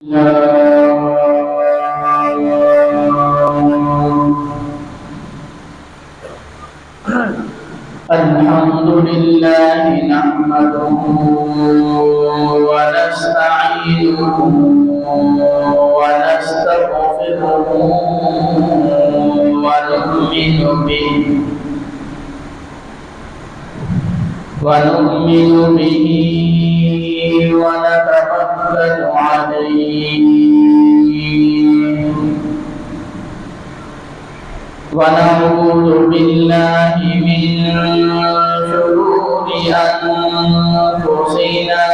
الحمد لله نحمده ونستعينه ونستغفره ونؤمن به ونتوكل عليه ونعوذ بالله من شرور أنفسنا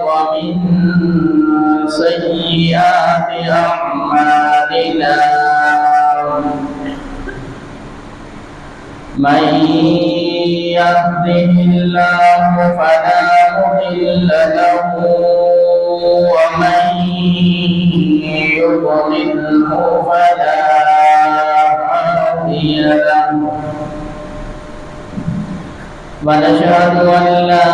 ومن سيئات أعمالنا من يهده الله فلا مضل له ومن يضلله فلا هادي له ونشهد أن لا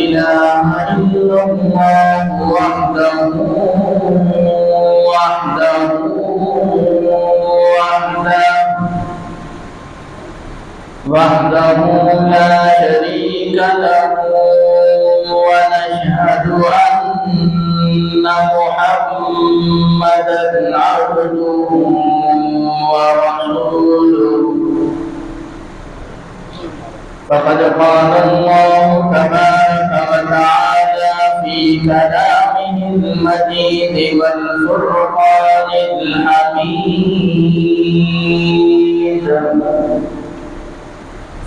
إله إلا الله وحده لا شريك له ونشهد أن محمدا عبده ورسوله فقد قال الله تبارك وتعالى في كلامه المجيد والفرقان الحميد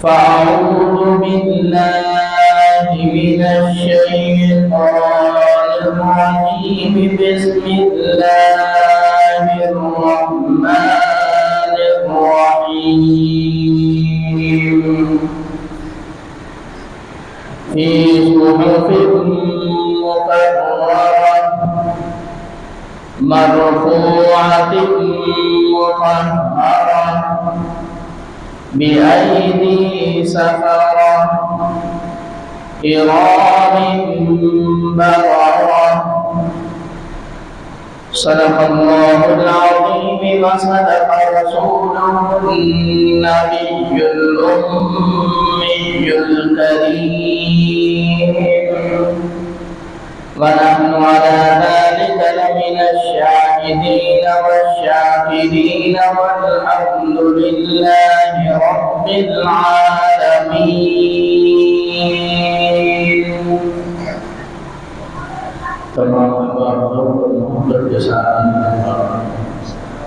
فأعوذ بالله من الشيطان الرجيم بسم الله الرحمن الرحيم في صحف مكرمة مرفوعة مطهرة بأيدي سفرة كرام بررة صدق الله العظيم وصدق رسوله النبي الأمي الكريم ونحن على ذلك لمن الشاهدين والشاكرين والحمد لله رب العالمين.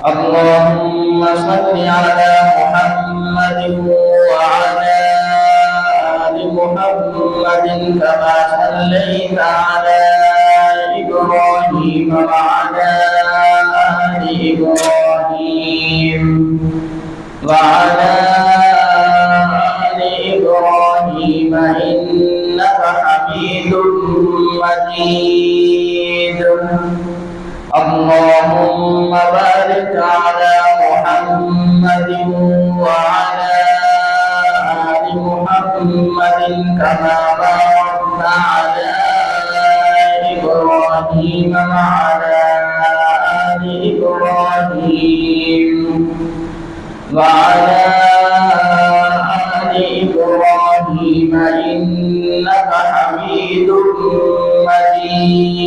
اللهم صل على محمد وعلى آل محمد كما صليت على إبراهيم وعلى آل إبراهيم وعلى آل إبراهيم إنك حميد مجيد. اللهم بارك على محمد وعلى آل محمد كما باركت على إبراهيم وعلى آل إبراهيم وعلى آل إبراهيم إنك حميد مجيد.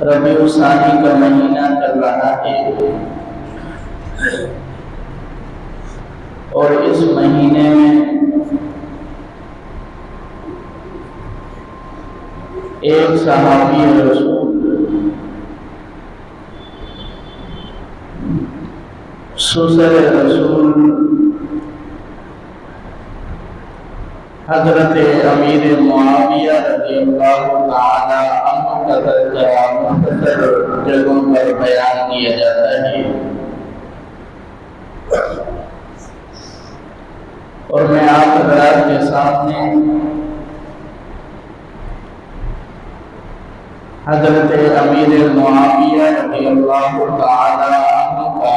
ربیع الثانی کا مہینہ چل رہا ہے اور اس مہینے میں ایک صحابی رسول سسر رسول حضرت امیر معاویہ رضی اللہ تعالی عنہ کا تذکرہ مختصر جگہوں پر بیان کیا جاتا ہے، اور میں آپ حضرات کے سامنے حضرت امیر معاویہ رضی اللہ تعالی عنہ کا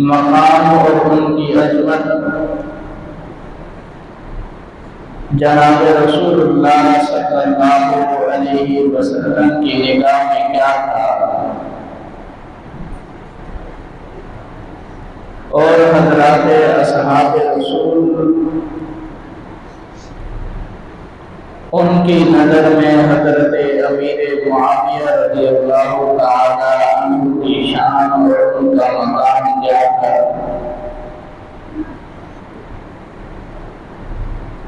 مقام اور ان کی عظمت جناب رسول اللہ صلی اللہ علیہ وسلم کی نگاہ میں کیا تھا، اور حضرات اصحاب رسول ان کی نظر میں حضرت امیر معاویہ رضی اللہ تعالی عنہ کی شان اور ان کا مقام کیا تھا،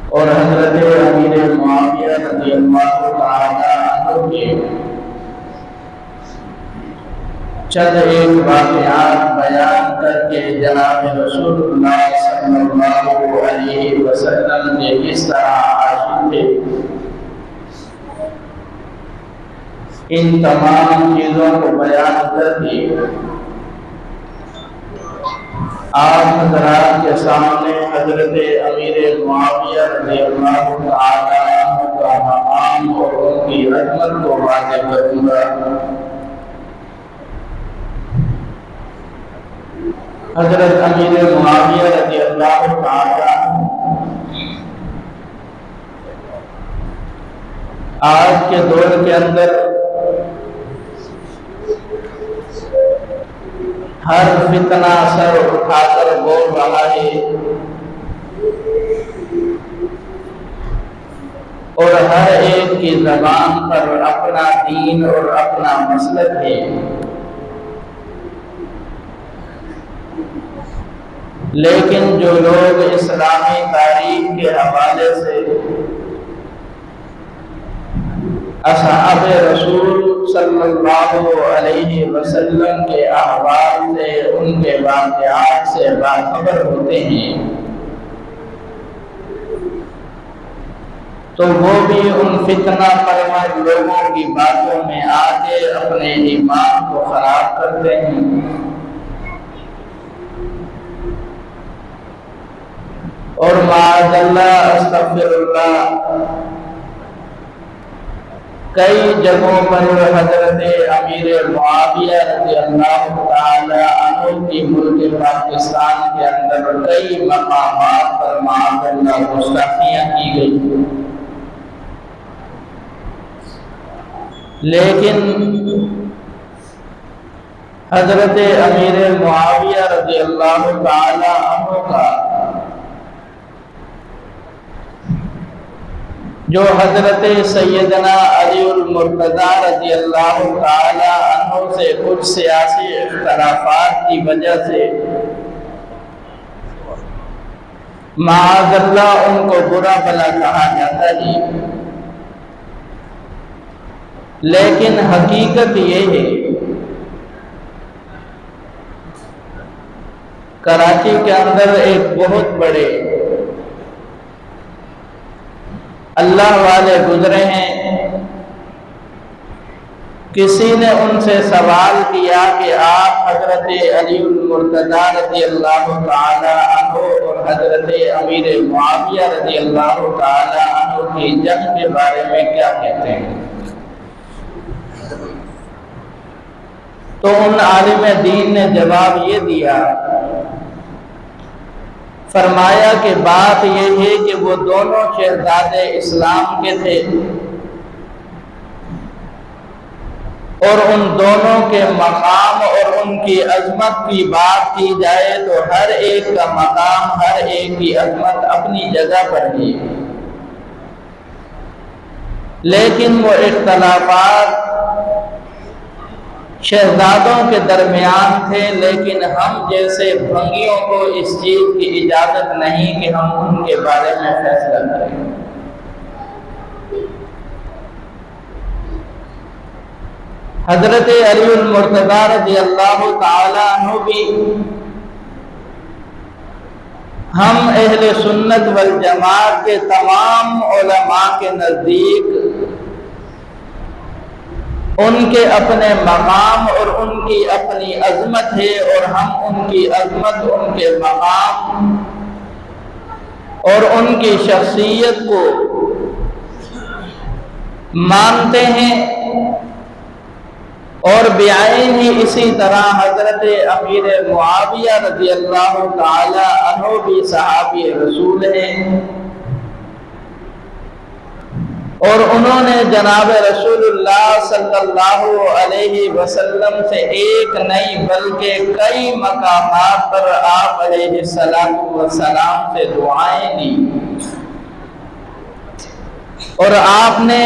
اور حضرت امیر معاویہ رضی اللہ تعالی عنہ کے چند ایک واقعات بیان کر کے جناب رسول اللہ صلی اللہ علیہ وسلم کے کس طرح عاشق تھے، ان تمام چیزوں کو بیان کر کے آپ حضرات کے سامنے حضرت امیر معاویہ رضی اللہ تعالی عنہ کا مقام اور ان کی عظمت کو واضح کروں گا۔ حضرت امیر معاویہ رضی اللہ تعالی عنہ آج کے دور کے اندر ہر فتنہ سر اٹھا کر بول رہا ہے، اور ہر ایک کی زبان پر اپنا دین اور اپنا مسلک ہے، لیکن جو لوگ اسلامی تاریخ کے حوالے سے اصحاب رسول صلی اللہ علیہ وسلم کے احوال سے، ان کے واقعات سے باخبر ہوتے ہیں، تو وہ بھی ان فتنہ پرور لوگوں کی باتوں میں آ کے اپنے ایمان کو خراب کرتے ہیں، اور معاذ اللہ استغفر اللہ کئی جگہوں پر حضرت امیر معاویہ رضی اللہ تعالی عنہ کی ملک پاکستان کے اندر کئی مقامات پر معاذ اللہ گستاخیاں کی گئی، لیکن حضرت امیر معاویہ رضی اللہ تعالی عنہ کا جو حضرت سیدنا علی المرتضیٰ رضی اللہ تعالی عنہ سے کچھ سیاسی اختلافات کی وجہ سے معاذ اللہ ان کو برا بھلا کہا جاتا ہے، لیکن حقیقت یہ ہے کراچی کے اندر ایک بہت بڑے اللہ والے گزرے ہیں، کسی نے ان سے سوال کیا کہ آپ حضرت علی المرتضیٰ رضی اللہ تعالی عنہ اور حضرت امیر معاویہ رضی اللہ تعالی عنہ کی جنگ کے بارے میں کیا کہتے ہیں؟ تو ان عالم دین نے جواب یہ دیا، فرمایا کہ بات یہ ہے کہ وہ دونوں شہزادے اسلام کے تھے، اور ان دونوں کے مقام اور ان کی عظمت کی بات کی جائے تو ہر ایک کا مقام، ہر ایک کی عظمت اپنی جگہ پر ہے، لیکن وہ اختلافات شہزادوں کے درمیان تھے، لیکن ہم جیسے بھنگیوں کو اس چیز کی اجازت نہیں کہ ہم ان کے بارے میں فیصلہ کریں۔ حضرت علی المرتضیٰ رضی اللہ تعالی عنہ بھی ہم اہل سنت والجماعت کے تمام علماء کے نزدیک ان کے اپنے مقام اور ان کی اپنی عظمت ہے، اور ہم ان کی عظمت، ان کے مقام اور ان کی شخصیت کو مانتے ہیں، اور بعین ہی اسی طرح حضرت امیر معاویہ رضی اللہ تعالی عنہ بھی صحابی رسول ہیں، اور انہوں نے جناب رسول اللہ صلی اللہ علیہ وسلم سے ایک نہیں بلکہ کئی مقامات پر آپ علیہ السلام سے دعائیں دی، اور آپ نے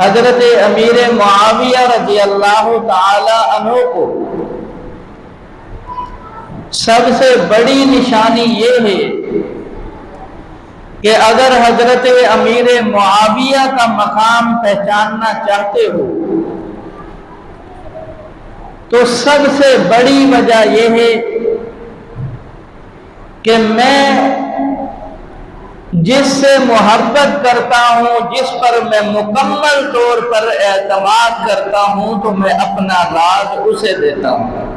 حضرت امیر معاویہ رضی اللہ تعالی عنہ کو سب سے بڑی نشانی یہ ہے کہ اگر حضرت امیر معاویہ کا مقام پہچاننا چاہتے ہو تو سب سے بڑی وجہ یہ ہے کہ میں جس سے محبت کرتا ہوں، جس پر میں مکمل طور پر اعتماد کرتا ہوں، تو میں اپنا راز اسے دیتا ہوں۔